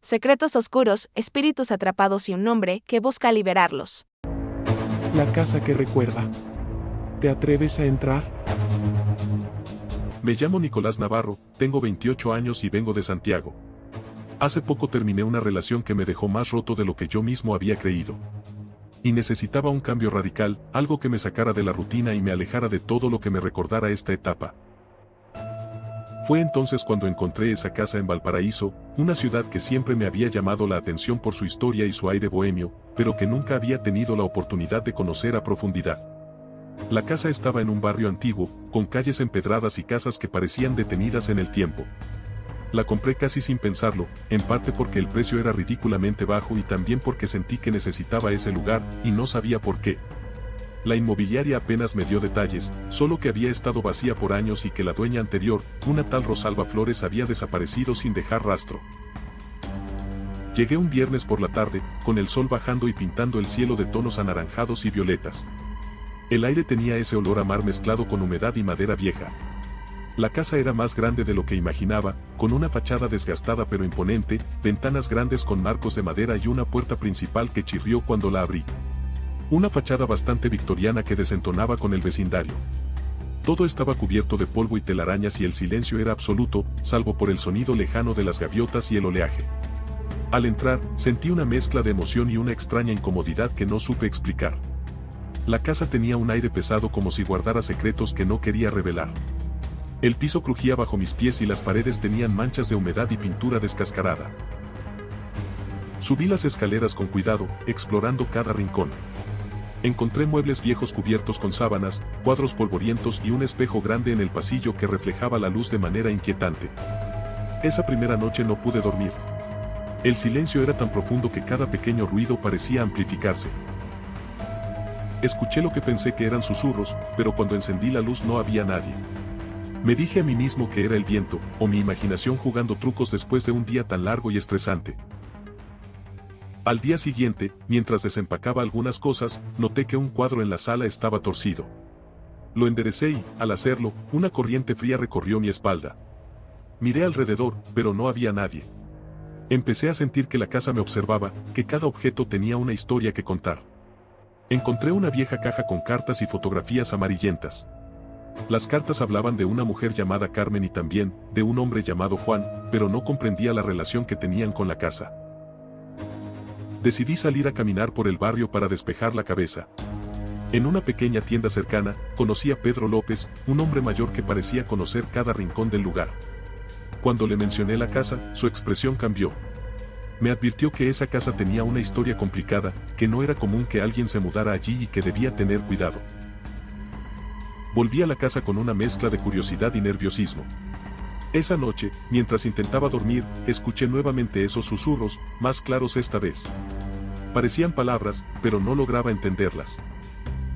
Secretos oscuros, espíritus atrapados y un hombre que busca liberarlos. La casa que recuerda. ¿Te atreves a entrar? Me llamo Nicolás Navarro, tengo 28 años y vengo de Santiago. Hace poco terminé una relación que me dejó más roto de lo que yo mismo había creído. Y necesitaba un cambio radical, algo que me sacara de la rutina y me alejara de todo lo que me recordara esta etapa. Fue entonces cuando encontré esa casa en Valparaíso, una ciudad que siempre me había llamado la atención por su historia y su aire bohemio, pero que nunca había tenido la oportunidad de conocer a profundidad. La casa estaba en un barrio antiguo, con calles empedradas y casas que parecían detenidas en el tiempo. La compré casi sin pensarlo, en parte porque el precio era ridículamente bajo y también porque sentí que necesitaba ese lugar, y no sabía por qué. La inmobiliaria apenas me dio detalles, solo que había estado vacía por años y que la dueña anterior, una tal Rosalba Flores, había desaparecido sin dejar rastro. Llegué un viernes por la tarde, con el sol bajando y pintando el cielo de tonos anaranjados y violetas. El aire tenía ese olor a mar mezclado con humedad y madera vieja. La casa era más grande de lo que imaginaba, con una fachada desgastada pero imponente, ventanas grandes con marcos de madera y una puerta principal que chirrió cuando la abrí. Una fachada bastante victoriana que desentonaba con el vecindario. Todo estaba cubierto de polvo y telarañas y el silencio era absoluto, salvo por el sonido lejano de las gaviotas y el oleaje. Al entrar, sentí una mezcla de emoción y una extraña incomodidad que no supe explicar. La casa tenía un aire pesado como si guardara secretos que no quería revelar. El piso crujía bajo mis pies y las paredes tenían manchas de humedad y pintura descascarada. Subí las escaleras con cuidado, explorando cada rincón. Encontré muebles viejos cubiertos con sábanas, cuadros polvorientos y un espejo grande en el pasillo que reflejaba la luz de manera inquietante. Esa primera noche no pude dormir. El silencio era tan profundo que cada pequeño ruido parecía amplificarse. Escuché lo que pensé que eran susurros, pero cuando encendí la luz no había nadie. Me dije a mí mismo que era el viento, o mi imaginación jugando trucos después de un día tan largo y estresante. Al día siguiente, mientras desempacaba algunas cosas, noté que un cuadro en la sala estaba torcido. Lo enderecé y, al hacerlo, una corriente fría recorrió mi espalda. Miré alrededor, pero no había nadie. Empecé a sentir que la casa me observaba, que cada objeto tenía una historia que contar. Encontré una vieja caja con cartas y fotografías amarillentas. Las cartas hablaban de una mujer llamada Carmen y también, de un hombre llamado Juan, pero no comprendía la relación que tenían con la casa. Decidí salir a caminar por el barrio para despejar la cabeza. En una pequeña tienda cercana, conocí a Pedro López, un hombre mayor que parecía conocer cada rincón del lugar. Cuando le mencioné la casa, su expresión cambió. Me advirtió que esa casa tenía una historia complicada, que no era común que alguien se mudara allí y que debía tener cuidado. Volví a la casa con una mezcla de curiosidad y nerviosismo. Esa noche, mientras intentaba dormir, escuché nuevamente esos susurros, más claros esta vez. Parecían palabras, pero no lograba entenderlas.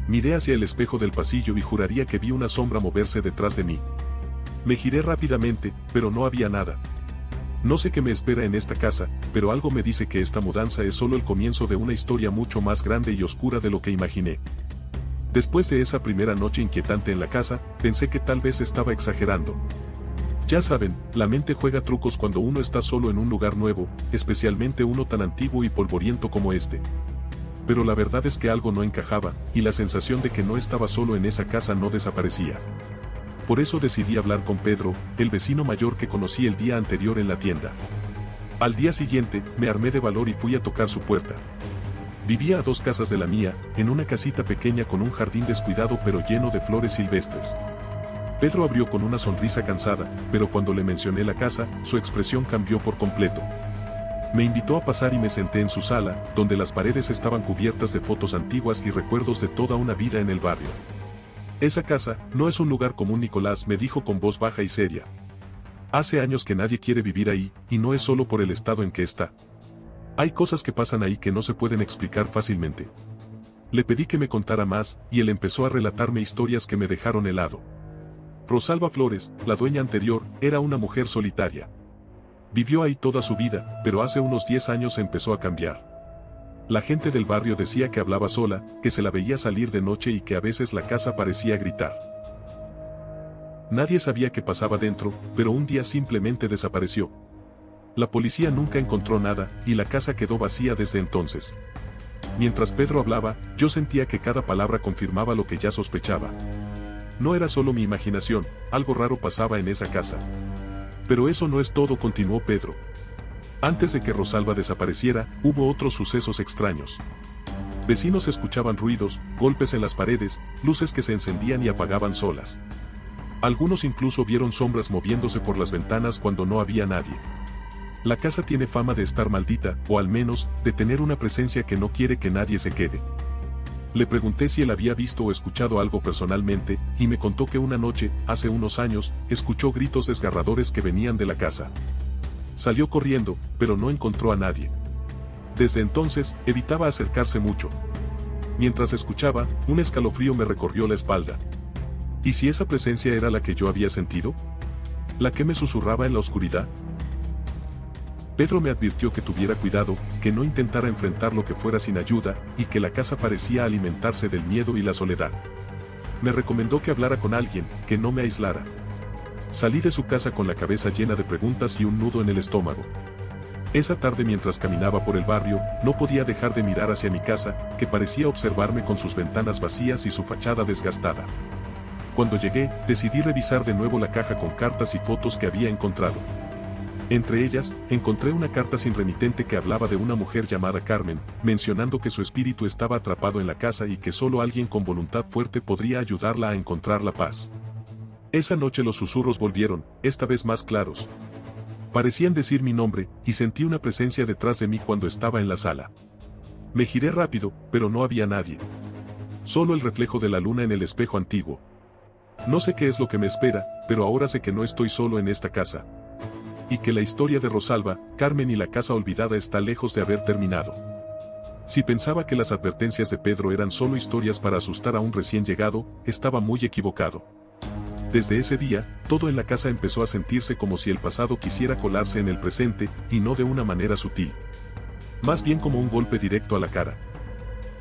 Miré hacia el espejo del pasillo y juraría que vi una sombra moverse detrás de mí. Me giré rápidamente, pero no había nada. No sé qué me espera en esta casa, pero algo me dice que esta mudanza es solo el comienzo de una historia mucho más grande y oscura de lo que imaginé. Después de esa primera noche inquietante en la casa, pensé que tal vez estaba exagerando. Ya saben, la mente juega trucos cuando uno está solo en un lugar nuevo, especialmente uno tan antiguo y polvoriento como este. Pero la verdad es que algo no encajaba, y la sensación de que no estaba solo en esa casa no desaparecía. Por eso decidí hablar con Pedro, el vecino mayor que conocí el día anterior en la tienda. Al día siguiente, me armé de valor y fui a tocar su puerta. Vivía a 2 casas de la mía, en una casita pequeña con un jardín descuidado pero lleno de flores silvestres. Pedro abrió con una sonrisa cansada, pero cuando le mencioné la casa, su expresión cambió por completo. Me invitó a pasar y me senté en su sala, donde las paredes estaban cubiertas de fotos antiguas y recuerdos de toda una vida en el barrio. Esa casa no es un lugar común, Nicolás, me dijo con voz baja y seria. Hace años que nadie quiere vivir ahí, y no es solo por el estado en que está. Hay cosas que pasan ahí que no se pueden explicar fácilmente. Le pedí que me contara más, y él empezó a relatarme historias que me dejaron helado. Rosalba Flores, la dueña anterior, era una mujer solitaria. Vivió ahí toda su vida, pero hace unos 10 años empezó a cambiar. La gente del barrio decía que hablaba sola, que se la veía salir de noche y que a veces la casa parecía gritar. Nadie sabía qué pasaba dentro, pero un día simplemente desapareció. La policía nunca encontró nada, y la casa quedó vacía desde entonces. Mientras Pedro hablaba, yo sentía que cada palabra confirmaba lo que ya sospechaba. No era solo mi imaginación, algo raro pasaba en esa casa. Pero eso no es todo, continuó Pedro. Antes de que Rosalba desapareciera, hubo otros sucesos extraños. Vecinos escuchaban ruidos, golpes en las paredes, luces que se encendían y apagaban solas. Algunos incluso vieron sombras moviéndose por las ventanas cuando no había nadie. La casa tiene fama de estar maldita, o al menos, de tener una presencia que no quiere que nadie se quede. Le pregunté si él había visto o escuchado algo personalmente, y me contó que una noche, hace unos años, escuchó gritos desgarradores que venían de la casa. Salió corriendo, pero no encontró a nadie. Desde entonces, evitaba acercarse mucho. Mientras escuchaba, un escalofrío me recorrió la espalda. ¿Y si esa presencia era la que yo había sentido? ¿La que me susurraba en la oscuridad? Pedro me advirtió que tuviera cuidado, que no intentara enfrentar lo que fuera sin ayuda, y que la casa parecía alimentarse del miedo y la soledad. Me recomendó que hablara con alguien, que no me aislara. Salí de su casa con la cabeza llena de preguntas y un nudo en el estómago. Esa tarde, mientras caminaba por el barrio, no podía dejar de mirar hacia mi casa, que parecía observarme con sus ventanas vacías y su fachada desgastada. Cuando llegué, decidí revisar de nuevo la caja con cartas y fotos que había encontrado. Entre ellas, encontré una carta sin remitente que hablaba de una mujer llamada Carmen, mencionando que su espíritu estaba atrapado en la casa y que solo alguien con voluntad fuerte podría ayudarla a encontrar la paz. Esa noche los susurros volvieron, esta vez más claros. Parecían decir mi nombre, y sentí una presencia detrás de mí cuando estaba en la sala. Me giré rápido, pero no había nadie. Solo el reflejo de la luna en el espejo antiguo. No sé qué es lo que me espera, pero ahora sé que no estoy solo en esta casa. Y que la historia de Rosalba, Carmen y la casa olvidada está lejos de haber terminado. Si pensaba que las advertencias de Pedro eran solo historias para asustar a un recién llegado, estaba muy equivocado. Desde ese día, todo en la casa empezó a sentirse como si el pasado quisiera colarse en el presente, y no de una manera sutil. Más bien como un golpe directo a la cara.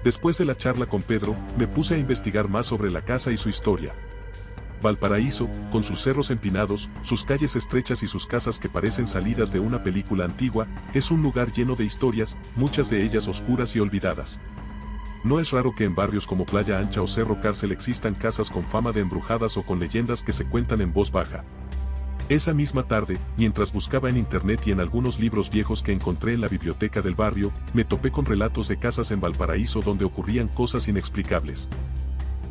Después de la charla con Pedro, me puse a investigar más sobre la casa y su historia. Valparaíso, con sus cerros empinados, sus calles estrechas y sus casas que parecen salidas de una película antigua, es un lugar lleno de historias, muchas de ellas oscuras y olvidadas. No es raro que en barrios como Playa Ancha o Cerro Cárcel existan casas con fama de embrujadas o con leyendas que se cuentan en voz baja. Esa misma tarde, mientras buscaba en internet y en algunos libros viejos que encontré en la biblioteca del barrio, me topé con relatos de casas en Valparaíso donde ocurrían cosas inexplicables.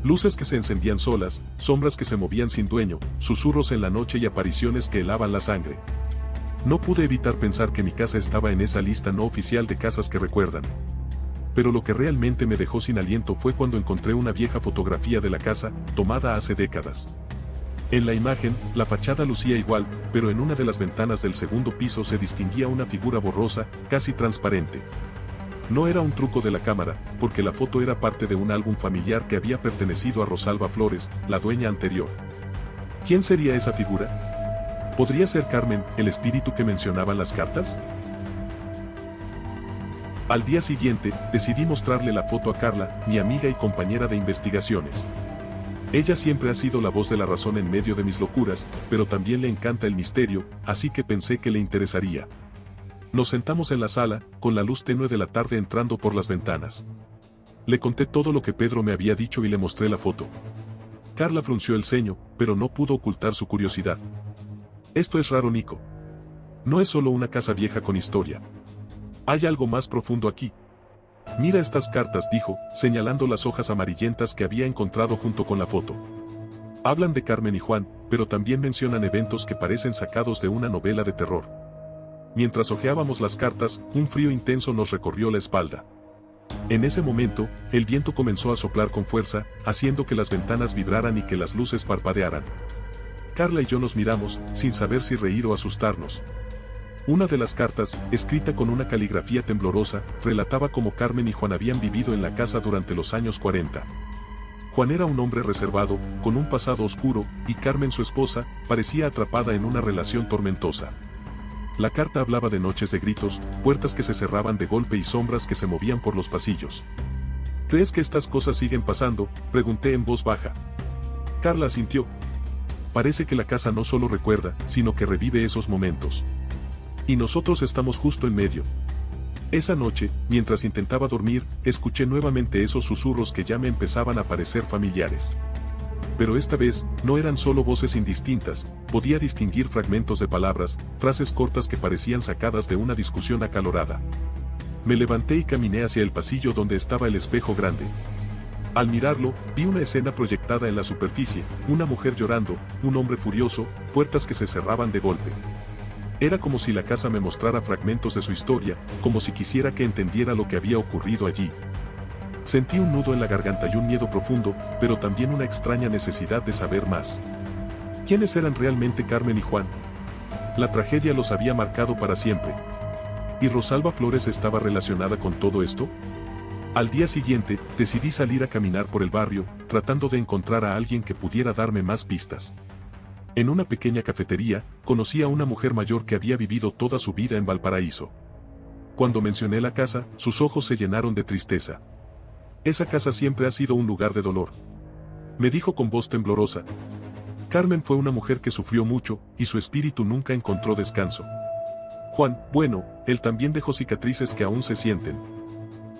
Luces que se encendían solas, sombras que se movían sin dueño, susurros en la noche y apariciones que helaban la sangre. No pude evitar pensar que mi casa estaba en esa lista no oficial de casas que recuerdan. Pero lo que realmente me dejó sin aliento fue cuando encontré una vieja fotografía de la casa, tomada hace décadas. En la imagen, la fachada lucía igual, pero en una de las ventanas del segundo piso se distinguía una figura borrosa, casi transparente. No era un truco de la cámara, porque la foto era parte de un álbum familiar que había pertenecido a Rosalba Flores, la dueña anterior. ¿Quién sería esa figura? ¿Podría ser Carmen, el espíritu que mencionaban las cartas? Al día siguiente, decidí mostrarle la foto a Carla, mi amiga y compañera de investigaciones. Ella siempre ha sido la voz de la razón en medio de mis locuras, pero también le encanta el misterio, así que pensé que le interesaría. Nos sentamos en la sala, con la luz tenue de la tarde entrando por las ventanas. Le conté todo lo que Pedro me había dicho y le mostré la foto. Carla frunció el ceño, pero no pudo ocultar su curiosidad. Esto es raro, Nico. No es solo una casa vieja con historia. Hay algo más profundo aquí. Mira estas cartas, dijo, señalando las hojas amarillentas que había encontrado junto con la foto. Hablan de Carmen y Juan, pero también mencionan eventos que parecen sacados de una novela de terror. Mientras hojeábamos las cartas, un frío intenso nos recorrió la espalda. En ese momento, el viento comenzó a soplar con fuerza, haciendo que las ventanas vibraran y que las luces parpadearan. Carla y yo nos miramos, sin saber si reír o asustarnos. Una de las cartas, escrita con una caligrafía temblorosa, relataba cómo Carmen y Juan habían vivido en la casa durante los años 40. Juan era un hombre reservado, con un pasado oscuro, y Carmen, su esposa, parecía atrapada en una relación tormentosa. La carta hablaba de noches de gritos, puertas que se cerraban de golpe y sombras que se movían por los pasillos. ¿Crees que estas cosas siguen pasando?, pregunté en voz baja. Carla asintió. Parece que la casa no solo recuerda, sino que revive esos momentos. Y nosotros estamos justo en medio. Esa noche, mientras intentaba dormir, escuché nuevamente esos susurros que ya me empezaban a parecer familiares. Pero esta vez, no eran solo voces indistintas, podía distinguir fragmentos de palabras, frases cortas que parecían sacadas de una discusión acalorada. Me levanté y caminé hacia el pasillo donde estaba el espejo grande. Al mirarlo, vi una escena proyectada en la superficie, una mujer llorando, un hombre furioso, puertas que se cerraban de golpe. Era como si la casa me mostrara fragmentos de su historia, como si quisiera que entendiera lo que había ocurrido allí. Sentí un nudo en la garganta y un miedo profundo, pero también una extraña necesidad de saber más. ¿Quiénes eran realmente Carmen y Juan? La tragedia los había marcado para siempre. ¿Y Rosalba Flores estaba relacionada con todo esto? Al día siguiente, decidí salir a caminar por el barrio, tratando de encontrar a alguien que pudiera darme más pistas. En una pequeña cafetería, conocí a una mujer mayor que había vivido toda su vida en Valparaíso. Cuando mencioné la casa, sus ojos se llenaron de tristeza. Esa casa siempre ha sido un lugar de dolor. Me dijo con voz temblorosa. Carmen fue una mujer que sufrió mucho, y su espíritu nunca encontró descanso. Juan, bueno, él también dejó cicatrices que aún se sienten.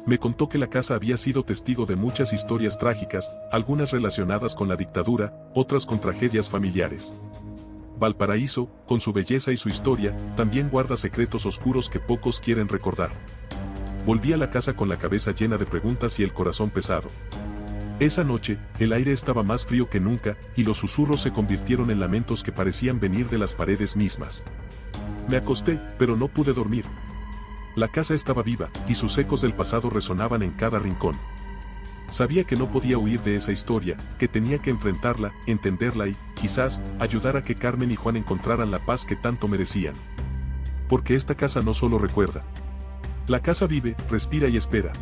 Me contó que la casa había sido testigo de muchas historias trágicas, algunas relacionadas con la dictadura, otras con tragedias familiares. Valparaíso, con su belleza y su historia, también guarda secretos oscuros que pocos quieren recordar. Volví a la casa con la cabeza llena de preguntas y el corazón pesado. Esa noche, el aire estaba más frío que nunca, y los susurros se convirtieron en lamentos que parecían venir de las paredes mismas. Me acosté, pero no pude dormir. La casa estaba viva, y sus ecos del pasado resonaban en cada rincón. Sabía que no podía huir de esa historia, que tenía que enfrentarla, entenderla y, quizás, ayudar a que Carmen y Juan encontraran la paz que tanto merecían. Porque esta casa no solo recuerda. La casa vive, respira y espera.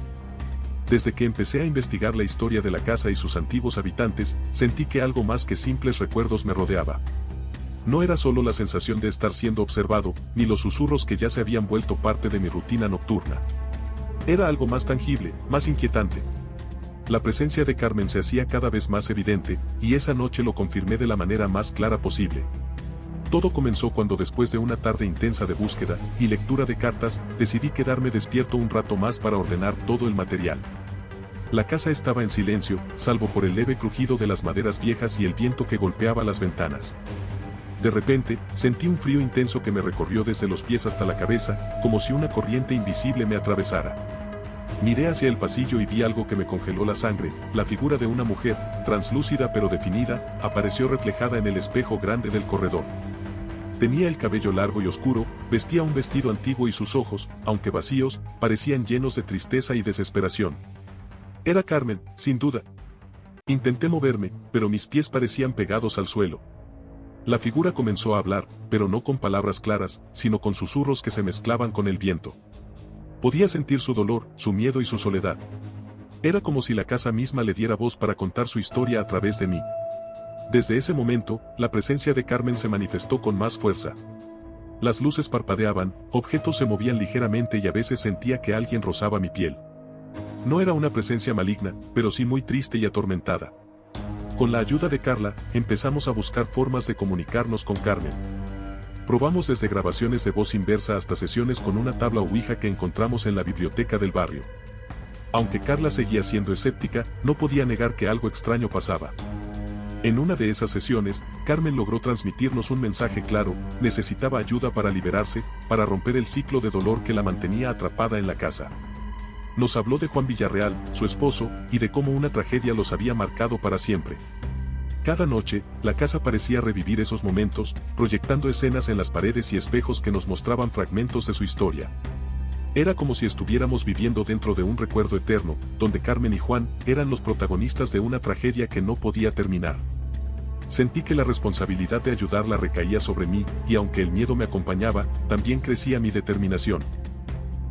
Desde que empecé a investigar la historia de la casa y sus antiguos habitantes, sentí que algo más que simples recuerdos me rodeaba. No era solo la sensación de estar siendo observado, ni los susurros que ya se habían vuelto parte de mi rutina nocturna. Era algo más tangible, más inquietante. La presencia de Carmen se hacía cada vez más evidente, y esa noche lo confirmé de la manera más clara posible. Todo comenzó cuando después de una tarde intensa de búsqueda y lectura de cartas, decidí quedarme despierto un rato más para ordenar todo el material. La casa estaba en silencio, salvo por el leve crujido de las maderas viejas y el viento que golpeaba las ventanas. De repente, sentí un frío intenso que me recorrió desde los pies hasta la cabeza, como si una corriente invisible me atravesara. Miré hacia el pasillo y vi algo que me congeló la sangre. La figura de una mujer, translúcida pero definida, apareció reflejada en el espejo grande del corredor. Tenía el cabello largo y oscuro, vestía un vestido antiguo y sus ojos, aunque vacíos, parecían llenos de tristeza y desesperación. Era Carmen, sin duda. Intenté moverme, pero mis pies parecían pegados al suelo. La figura comenzó a hablar, pero no con palabras claras, sino con susurros que se mezclaban con el viento. Podía sentir su dolor, su miedo y su soledad. Era como si la casa misma le diera voz para contar su historia a través de mí. Desde ese momento, la presencia de Carmen se manifestó con más fuerza. Las luces parpadeaban, objetos se movían ligeramente y a veces sentía que alguien rozaba mi piel. No era una presencia maligna, pero sí muy triste y atormentada. Con la ayuda de Carla, empezamos a buscar formas de comunicarnos con Carmen. Probamos desde grabaciones de voz inversa hasta sesiones con una tabla ouija que encontramos en la biblioteca del barrio. Aunque Carla seguía siendo escéptica, no podía negar que algo extraño pasaba. En una de esas sesiones, Carmen logró transmitirnos un mensaje claro: necesitaba ayuda para liberarse, para romper el ciclo de dolor que la mantenía atrapada en la casa. Nos habló de Juan Villarreal, su esposo, y de cómo una tragedia los había marcado para siempre. Cada noche, la casa parecía revivir esos momentos, proyectando escenas en las paredes y espejos que nos mostraban fragmentos de su historia. Era como si estuviéramos viviendo dentro de un recuerdo eterno, donde Carmen y Juan eran los protagonistas de una tragedia que no podía terminar. Sentí que la responsabilidad de ayudarla recaía sobre mí, y aunque el miedo me acompañaba, también crecía mi determinación.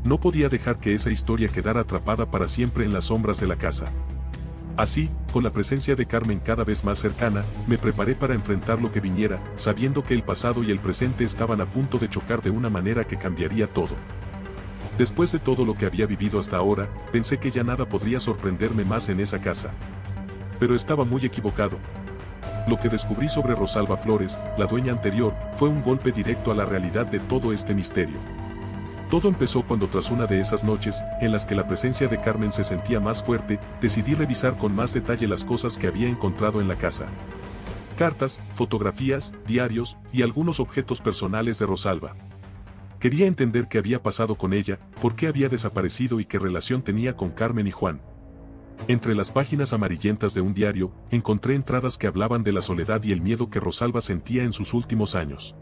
No podía dejar que esa historia quedara atrapada para siempre en las sombras de la casa. Así, con la presencia de Carmen cada vez más cercana, me preparé para enfrentar lo que viniera, sabiendo que el pasado y el presente estaban a punto de chocar de una manera que cambiaría todo. Después de todo lo que había vivido hasta ahora, pensé que ya nada podría sorprenderme más en esa casa. Pero estaba muy equivocado. Lo que descubrí sobre Rosalba Flores, la dueña anterior, fue un golpe directo a la realidad de todo este misterio. Todo empezó cuando tras una de esas noches, en las que la presencia de Carmen se sentía más fuerte, decidí revisar con más detalle las cosas que había encontrado en la casa. Cartas, fotografías, diarios, y algunos objetos personales de Rosalba. Quería entender qué había pasado con ella, por qué había desaparecido y qué relación tenía con Carmen y Juan. Entre las páginas amarillentas de un diario, encontré entradas que hablaban de la soledad y el miedo que Rosalba sentía en sus últimos años.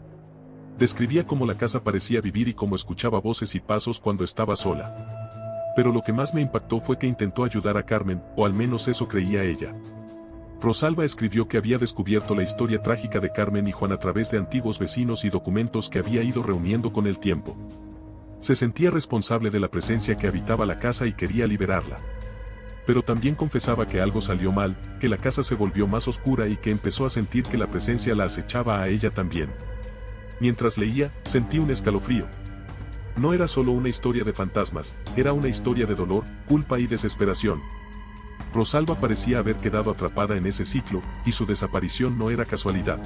Describía cómo la casa parecía vivir y cómo escuchaba voces y pasos cuando estaba sola. Pero lo que más me impactó fue que intentó ayudar a Carmen, o al menos eso creía ella. Rosalba escribió que había descubierto la historia trágica de Carmen y Juan a través de antiguos vecinos y documentos que había ido reuniendo con el tiempo. Se sentía responsable de la presencia que habitaba la casa y quería liberarla. Pero también confesaba que algo salió mal, que la casa se volvió más oscura y que empezó a sentir que la presencia la acechaba a ella también. Mientras leía, sentí un escalofrío. No era solo una historia de fantasmas, era una historia de dolor, culpa y desesperación. Rosalba parecía haber quedado atrapada en ese ciclo, y su desaparición no era casualidad.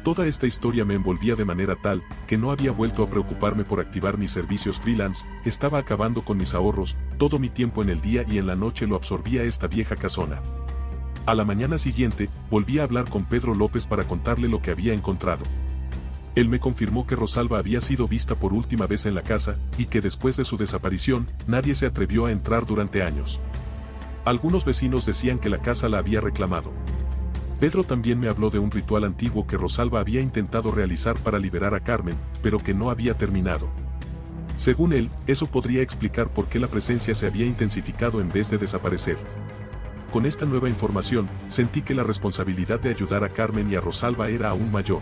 Toda esta historia me envolvía de manera tal, que no había vuelto a preocuparme por activar mis servicios freelance, estaba acabando con mis ahorros, todo mi tiempo en el día y en la noche lo absorbía esta vieja casona. A la mañana siguiente, volví a hablar con Pedro López para contarle lo que había encontrado. Él me confirmó que Rosalba había sido vista por última vez en la casa, y que después de su desaparición, nadie se atrevió a entrar durante años. Algunos vecinos decían que la casa la había reclamado. Pedro también me habló de un ritual antiguo que Rosalba había intentado realizar para liberar a Carmen, pero que no había terminado. Según él, eso podría explicar por qué la presencia se había intensificado en vez de desaparecer. Con esta nueva información, sentí que la responsabilidad de ayudar a Carmen y a Rosalba era aún mayor.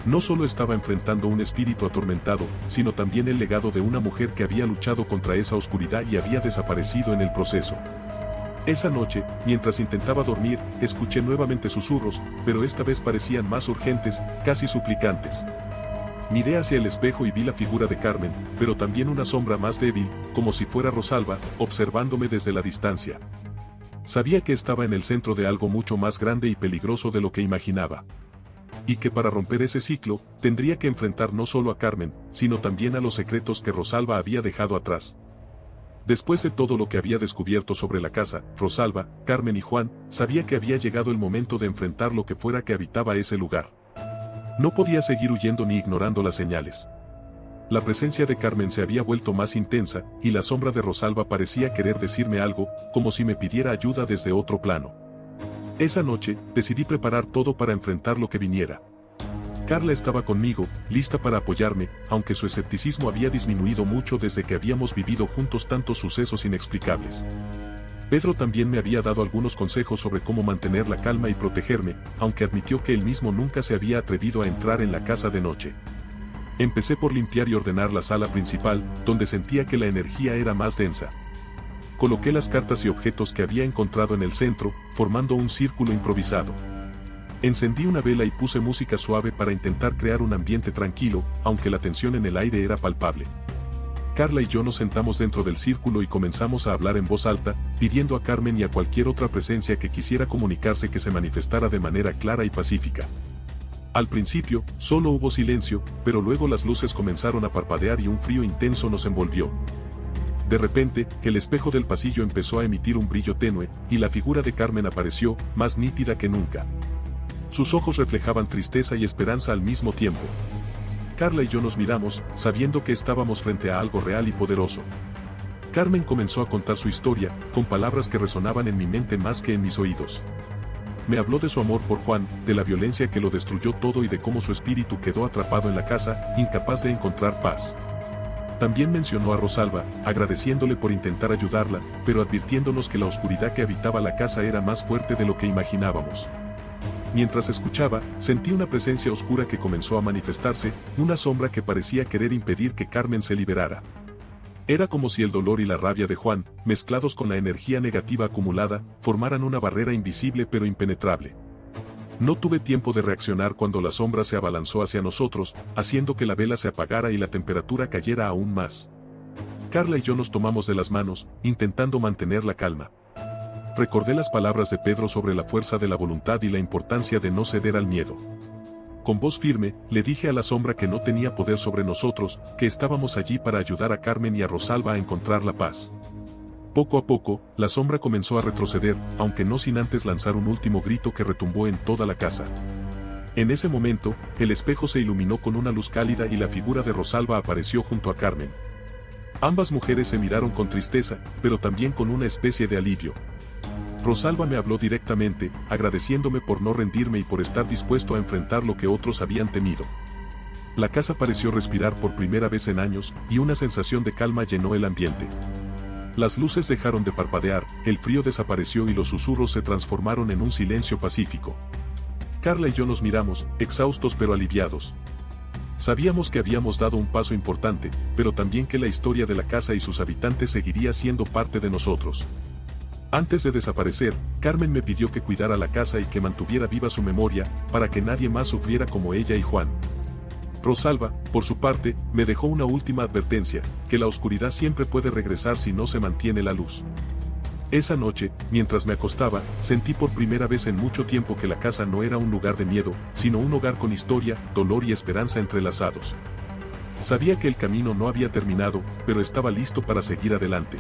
No solo estaba enfrentando un espíritu atormentado, sino también el legado de una mujer que había luchado contra esa oscuridad y había desaparecido en el proceso. Esa noche, mientras intentaba dormir, escuché nuevamente susurros, pero esta vez parecían más urgentes, casi suplicantes. Miré hacia el espejo y vi la figura de Carmen, pero también una sombra más débil, como si fuera Rosalba, observándome desde la distancia. Sabía que estaba en el centro de algo mucho más grande y peligroso de lo que imaginaba. Y que para romper ese ciclo, tendría que enfrentar no solo a Carmen, sino también a los secretos que Rosalba había dejado atrás. Después de todo lo que había descubierto sobre la casa, Rosalba, Carmen y Juan, sabía que había llegado el momento de enfrentar lo que fuera que habitaba ese lugar. No podía seguir huyendo ni ignorando las señales. La presencia de Carmen se había vuelto más intensa, y la sombra de Rosalba parecía querer decirme algo, como si me pidiera ayuda desde otro plano. Esa noche, decidí preparar todo para enfrentar lo que viniera. Carla estaba conmigo, lista para apoyarme, aunque su escepticismo había disminuido mucho desde que habíamos vivido juntos tantos sucesos inexplicables. Pedro también me había dado algunos consejos sobre cómo mantener la calma y protegerme, aunque admitió que él mismo nunca se había atrevido a entrar en la casa de noche. Empecé por limpiar y ordenar la sala principal, donde sentía que la energía era más densa. Coloqué las cartas y objetos que había encontrado en el centro, formando un círculo improvisado. Encendí una vela y puse música suave para intentar crear un ambiente tranquilo, aunque la tensión en el aire era palpable. Carla y yo nos sentamos dentro del círculo y comenzamos a hablar en voz alta, pidiendo a Carmen y a cualquier otra presencia que quisiera comunicarse que se manifestara de manera clara y pacífica. Al principio, solo hubo silencio, pero luego las luces comenzaron a parpadear y un frío intenso nos envolvió. De repente, el espejo del pasillo empezó a emitir un brillo tenue, y la figura de Carmen apareció, más nítida que nunca. Sus ojos reflejaban tristeza y esperanza al mismo tiempo. Carla y yo nos miramos, sabiendo que estábamos frente a algo real y poderoso. Carmen comenzó a contar su historia, con palabras que resonaban en mi mente más que en mis oídos. Me habló de su amor por Juan, de la violencia que lo destruyó todo y de cómo su espíritu quedó atrapado en la casa, incapaz de encontrar paz. También mencionó a Rosalba, agradeciéndole por intentar ayudarla, pero advirtiéndonos que la oscuridad que habitaba la casa era más fuerte de lo que imaginábamos. Mientras escuchaba, sentí una presencia oscura que comenzó a manifestarse, una sombra que parecía querer impedir que Carmen se liberara. Era como si el dolor y la rabia de Juan, mezclados con la energía negativa acumulada, formaran una barrera invisible pero impenetrable. No tuve tiempo de reaccionar cuando la sombra se abalanzó hacia nosotros, haciendo que la vela se apagara y la temperatura cayera aún más. Carla y yo nos tomamos de las manos, intentando mantener la calma. recordé las palabras de Pedro sobre la fuerza de la voluntad y la importancia de no ceder al miedo. Con voz firme, le dije a la sombra que no tenía poder sobre nosotros, que estábamos allí para ayudar a Carmen y a Rosalba a encontrar la paz. Poco a poco, la sombra comenzó a retroceder, aunque no sin antes lanzar un último grito que retumbó en toda la casa. En ese momento, el espejo se iluminó con una luz cálida y la figura de Rosalba apareció junto a Carmen. Ambas mujeres se miraron con tristeza, pero también con una especie de alivio. Rosalba me habló directamente, agradeciéndome por no rendirme y por estar dispuesto a enfrentar lo que otros habían temido. La casa pareció respirar por primera vez en años, y una sensación de calma llenó el ambiente. Las luces dejaron de parpadear, el frío desapareció y los susurros se transformaron en un silencio pacífico. Carla y yo nos miramos, exhaustos pero aliviados. Sabíamos que habíamos dado un paso importante, pero también que la historia de la casa y sus habitantes seguiría siendo parte de nosotros. Antes de desaparecer, Carmen me pidió que cuidara la casa y que mantuviera viva su memoria, para que nadie más sufriera como ella y Juan. Rosalba, por su parte, me dejó una última advertencia, que la oscuridad siempre puede regresar si no se mantiene la luz. Esa noche, mientras me acostaba, sentí por primera vez en mucho tiempo que la casa no era un lugar de miedo, sino un hogar con historia, dolor y esperanza entrelazados. Sabía que el camino no había terminado, pero estaba listo para seguir adelante.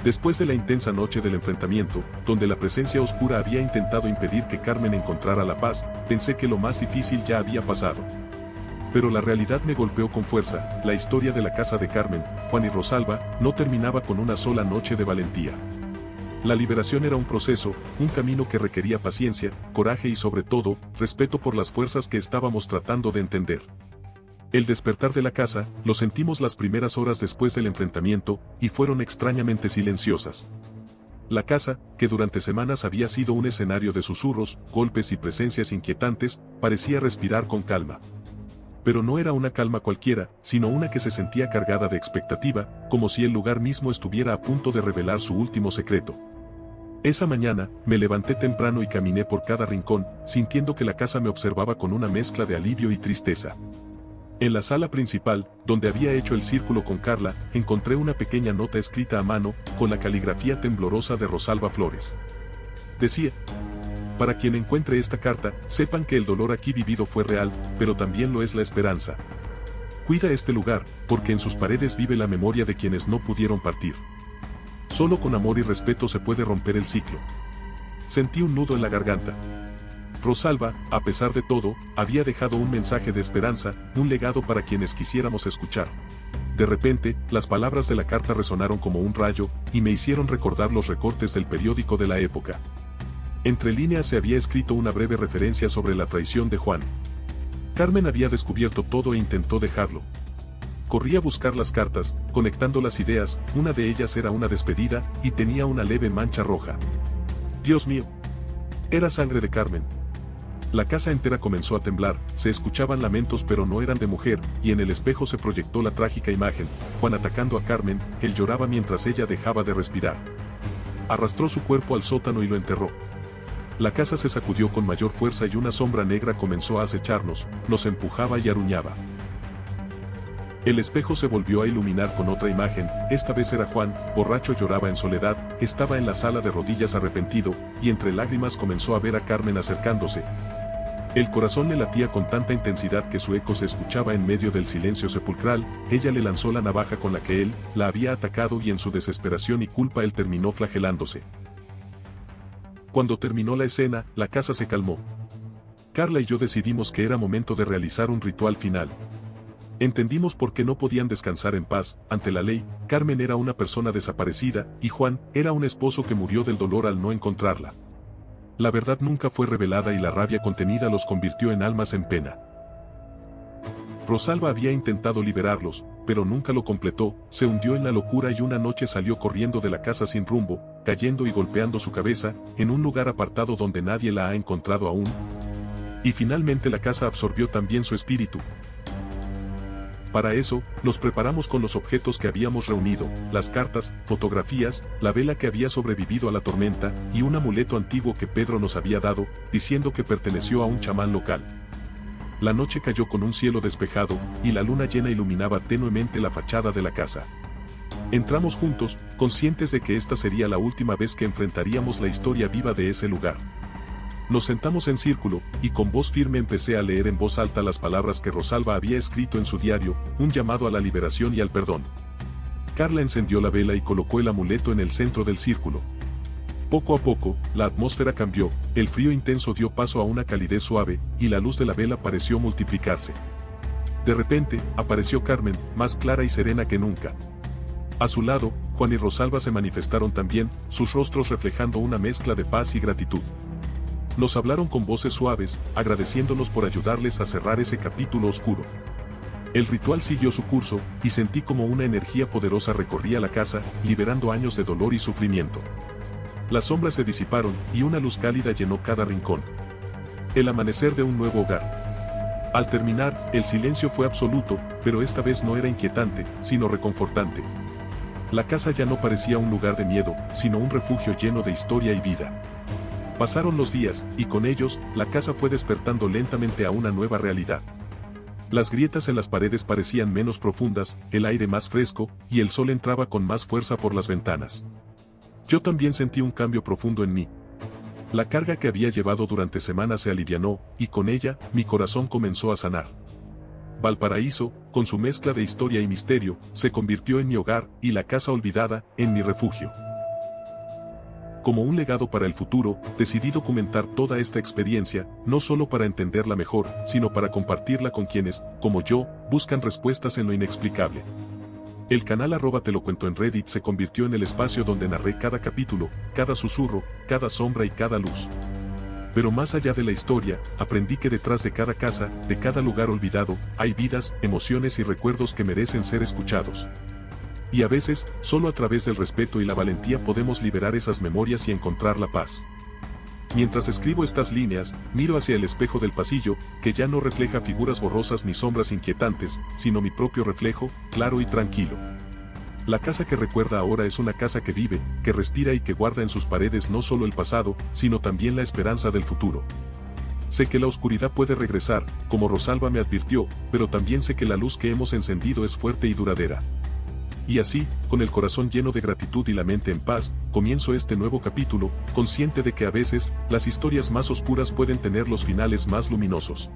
Después de la intensa noche del enfrentamiento, donde la presencia oscura había intentado impedir que Carmen encontrara la paz, pensé que lo más difícil ya había pasado. Pero la realidad me golpeó con fuerza. La historia de la casa de Carmen, Juan y Rosalba, no terminaba con una sola noche de valentía. La liberación era un proceso, un camino que requería paciencia, coraje y sobre todo, respeto por las fuerzas que estábamos tratando de entender. El despertar de la casa, lo sentimos las primeras horas después del enfrentamiento, y fueron extrañamente silenciosas. La casa, que durante semanas había sido un escenario de susurros, golpes y presencias inquietantes, parecía respirar con calma. Pero no era una calma cualquiera, sino una que se sentía cargada de expectativa, como si el lugar mismo estuviera a punto de revelar su último secreto. Esa mañana, me levanté temprano y caminé por cada rincón, sintiendo que la casa me observaba con una mezcla de alivio y tristeza. En la sala principal, donde había hecho el círculo con Carla, encontré una pequeña nota escrita a mano, con la caligrafía temblorosa de Rosalba Flores. Decía: para quien encuentre esta carta, sepan que el dolor aquí vivido fue real, pero también lo es la esperanza. Cuida este lugar, porque en sus paredes vive la memoria de quienes no pudieron partir. Solo con amor y respeto se puede romper el ciclo. Sentí un nudo en la garganta. Rosalba, a pesar de todo, había dejado un mensaje de esperanza, un legado para quienes quisiéramos escuchar. De repente, las palabras de la carta resonaron como un rayo, y me hicieron recordar los recortes del periódico de la época. Entre líneas se había escrito una breve referencia sobre la traición de Juan. Carmen había descubierto todo e intentó dejarlo. Corrí a buscar las cartas, conectando las ideas, una de ellas era una despedida, y tenía una leve mancha roja. Dios mío. Era sangre de Carmen. La casa entera comenzó a temblar, se escuchaban lamentos pero no eran de mujer, y en el espejo se proyectó la trágica imagen, Juan atacando a Carmen, él lloraba mientras ella dejaba de respirar. Arrastró su cuerpo al sótano y lo enterró. La casa se sacudió con mayor fuerza y una sombra negra comenzó a acecharnos, nos empujaba y aruñaba. El espejo se volvió a iluminar con otra imagen, esta vez era Juan, borracho, lloraba en soledad, estaba en la sala de rodillas arrepentido, y entre lágrimas comenzó a ver a Carmen acercándose. El corazón le latía con tanta intensidad que su eco se escuchaba en medio del silencio sepulcral, ella le lanzó la navaja con la que él la había atacado y en su desesperación y culpa él terminó flagelándose. Cuando terminó la escena, la casa se calmó. Carla y yo decidimos que era momento de realizar un ritual final. Entendimos por qué no podían descansar en paz, ante la ley, Carmen era una persona desaparecida, y Juan era un esposo que murió del dolor al no encontrarla. La verdad nunca fue revelada y la rabia contenida los convirtió en almas en pena. Rosalba había intentado liberarlos, pero nunca lo completó, se hundió en la locura y una noche salió corriendo de la casa sin rumbo, cayendo y golpeando su cabeza, en un lugar apartado donde nadie la ha encontrado aún. Y finalmente la casa absorbió también su espíritu. Para eso, nos preparamos con los objetos que habíamos reunido, las cartas, fotografías, la vela que había sobrevivido a la tormenta, y un amuleto antiguo que Pedro nos había dado, diciendo que perteneció a un chamán local. La noche cayó con un cielo despejado, y la luna llena iluminaba tenuemente la fachada de la casa. Entramos juntos, conscientes de que esta sería la última vez que enfrentaríamos la historia viva de ese lugar. Nos sentamos en círculo, y con voz firme empecé a leer en voz alta las palabras que Rosalba había escrito en su diario, un llamado a la liberación y al perdón. Carla encendió la vela y colocó el amuleto en el centro del círculo. Poco a poco, la atmósfera cambió, el frío intenso dio paso a una calidez suave, y la luz de la vela pareció multiplicarse. De repente, apareció Carmen, más clara y serena que nunca. A su lado, Juan y Rosalba se manifestaron también, sus rostros reflejando una mezcla de paz y gratitud. Nos hablaron con voces suaves, agradeciéndonos por ayudarles a cerrar ese capítulo oscuro. El ritual siguió su curso, y sentí como una energía poderosa recorría la casa, liberando años de dolor y sufrimiento. Las sombras se disiparon, y una luz cálida llenó cada rincón. El amanecer de un nuevo hogar. Al terminar, el silencio fue absoluto, pero esta vez no era inquietante, sino reconfortante. La casa ya no parecía un lugar de miedo, sino un refugio lleno de historia y vida. Pasaron los días, y con ellos, la casa fue despertando lentamente a una nueva realidad. Las grietas en las paredes parecían menos profundas, el aire más fresco, y el sol entraba con más fuerza por las ventanas. Yo también sentí un cambio profundo en mí. La carga que había llevado durante semanas se alivianó, y con ella, mi corazón comenzó a sanar. Valparaíso, con su mezcla de historia y misterio, se convirtió en mi hogar, y la casa olvidada, en mi refugio. Como un legado para el futuro, decidí documentar toda esta experiencia, no solo para entenderla mejor, sino para compartirla con quienes, como yo, buscan respuestas en lo inexplicable. El canal @te lo cuento en Reddit se convirtió en el espacio donde narré cada capítulo, cada susurro, cada sombra y cada luz. Pero más allá de la historia, aprendí que detrás de cada casa, de cada lugar olvidado, hay vidas, emociones y recuerdos que merecen ser escuchados. Y a veces, solo a través del respeto y la valentía podemos liberar esas memorias y encontrar la paz. Mientras escribo estas líneas, miro hacia el espejo del pasillo, que ya no refleja figuras borrosas ni sombras inquietantes, sino mi propio reflejo, claro y tranquilo. La casa que recuerda ahora es una casa que vive, que respira y que guarda en sus paredes no solo el pasado, sino también la esperanza del futuro. Sé que la oscuridad puede regresar, como Rosalba me advirtió, pero también sé que la luz que hemos encendido es fuerte y duradera. Y así, con el corazón lleno de gratitud y la mente en paz, comienzo este nuevo capítulo, consciente de que a veces, las historias más oscuras pueden tener los finales más luminosos.